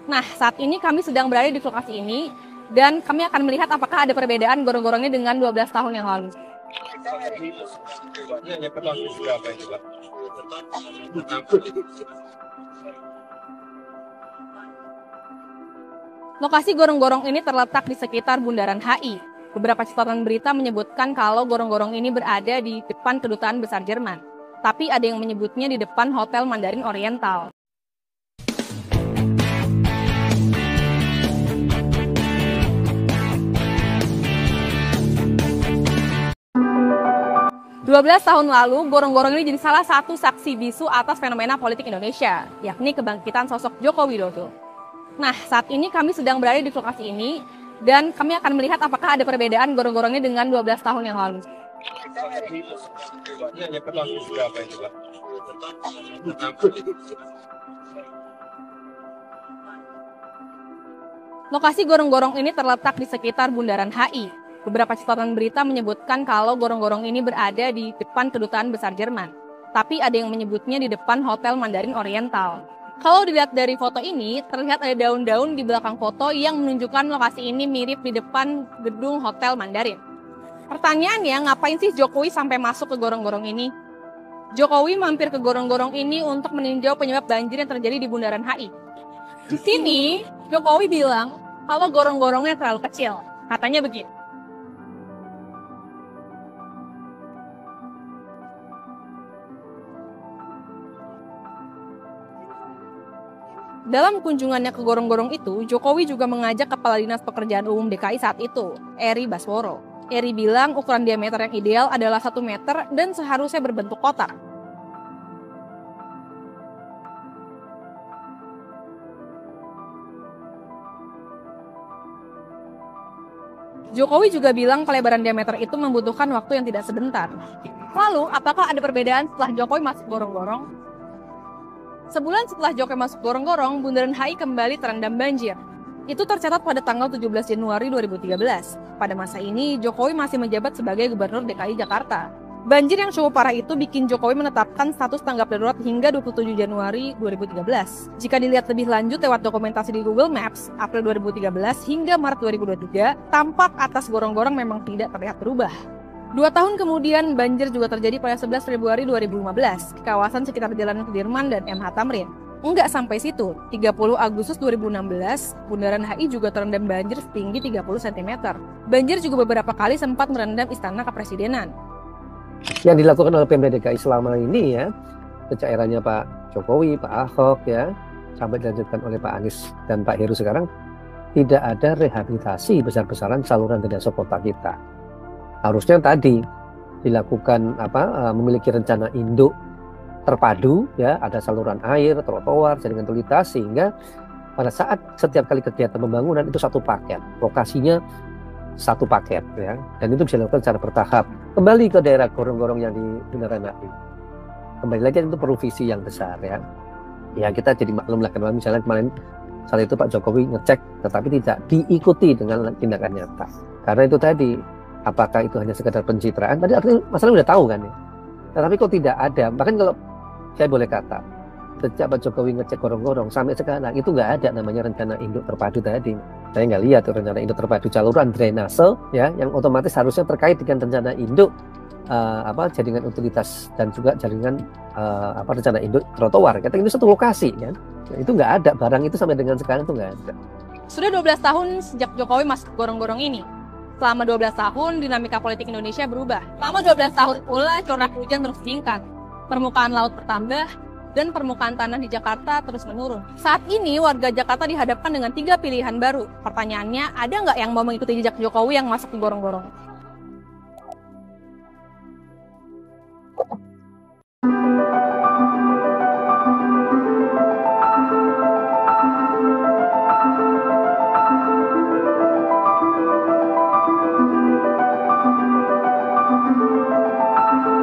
Nah, saat ini kami sedang berada di lokasi ini dan kami akan melihat apakah ada perbedaan gorong-gorong ini dengan 12 tahun yang lalu. Lokasi gorong-gorong ini terletak di sekitar Bundaran HI. Beberapa catatan berita menyebutkan kalau gorong-gorong ini berada di depan Kedutaan Besar Jerman. Tapi ada yang menyebutnya di depan Hotel Mandarin Oriental. "12 tahun lalu, gorong-gorong ini jadi salah satu saksi bisu atas fenomena politik Indonesia, yakni kebangkitan sosok Joko Widodo. Nah, saat ini kami sedang berada di lokasi ini dan kami akan melihat apakah ada perbedaan gorong-gorong ini dengan 12 tahun yang lalu. Lokasi gorong-gorong ini terletak di sekitar Bundaran HI. Beberapa catatan berita menyebutkan kalau gorong-gorong ini berada di depan Kedutaan Besar Jerman. Tapi ada yang menyebutnya di depan Hotel Mandarin Oriental. Kalau dilihat dari foto ini, terlihat ada daun-daun di belakang foto yang menunjukkan lokasi ini mirip di depan gedung Hotel Mandarin. Pertanyaannya, ngapain sih Jokowi sampai masuk ke gorong-gorong ini? Jokowi mampir ke gorong-gorong ini untuk meninjau penyebab banjir yang terjadi di Bundaran HI. Di sini, Jokowi bilang kalau gorong-gorongnya terlalu kecil. Katanya begitu. Dalam kunjungannya ke gorong-gorong itu, Jokowi juga mengajak Kepala Dinas Pekerjaan Umum DKI saat itu, Eri Basworo. Eri bilang ukuran diameter yang ideal adalah 1 meter dan seharusnya berbentuk kotak. Jokowi juga bilang pelebaran diameter itu membutuhkan waktu yang tidak sebentar. Lalu, apakah ada perbedaan setelah Jokowi masuk gorong-gorong? Sebulan setelah Jokowi masuk gorong-gorong, Bundaran HI kembali terendam banjir. Itu tercatat pada tanggal 17 Januari 2013. Pada masa ini, Jokowi masih menjabat sebagai Gubernur DKI Jakarta. Banjir yang cukup parah itu bikin Jokowi menetapkan status tanggap darurat hingga 27 Januari 2013. Jika dilihat lebih lanjut lewat dokumentasi di Google Maps, April 2013 hingga Maret 2023, tampak atas gorong-gorong memang tidak terlihat berubah. 2 tahun kemudian, banjir juga terjadi pada 11 Februari 2015 ke kawasan sekitar Jalan Sudirman dan MH Tamrin. Enggak sampai situ, 30 Agustus 2016, Bundaran HI juga terendam banjir setinggi 30 cm. Banjir juga beberapa kali sempat merendam Istana Kepresidenan. Yang dilakukan oleh Pemda DKI selama ini ya, sejak eranya Pak Jokowi, Pak Ahok ya, sampai dilanjutkan oleh Pak Anies dan Pak Heru sekarang, tidak ada rehabilitasi besar-besaran saluran drainase kota kita. Harusnya tadi dilakukan memiliki rencana induk terpadu ya, ada saluran air, trotoar, jaringan utilitas, sehingga pada saat setiap kali kegiatan pembangunan itu satu paket, lokasinya satu paket ya, dan itu bisa dilakukan secara bertahap. Kembali ke daerah gorong-gorong yang di Bundaran HI, kembali lagi itu perlu visi yang besar ya. Ya kita jadi maklum lah, kalau misalnya kemarin saat itu Pak Jokowi ngecek tetapi tidak diikuti dengan tindakan nyata, karena itu tadi, apakah itu hanya sekedar pencitraan? Tadi artinya masalah udah tahu kan ya. Tetapi kok tidak ada? Bahkan kalau saya boleh kata, sejak Pak Jokowi ngecek gorong-gorong sampai sekarang itu nggak ada namanya rencana induk terpadu tadi. Saya nggak lihat tuh rencana induk terpadu saluran drainase ya, yang otomatis harusnya terkait dengan rencana induk jaringan utilitas dan juga jaringan rencana induk trotoar. Kata ini satu lokasi kan. Nah, itu nggak ada, barang itu sampai dengan sekarang itu nggak ada. Sudah 12 tahun sejak Jokowi masuk gorong-gorong ini. Selama 12 tahun, dinamika politik Indonesia berubah. Selama 12 tahun pula, curah hujan terus meningkat. Permukaan laut bertambah, dan permukaan tanah di Jakarta terus menurun. Saat ini, warga Jakarta dihadapkan dengan 3 pilihan baru. Pertanyaannya, ada nggak yang mau mengikuti jejak Jokowi yang masuk ke gorong-gorong?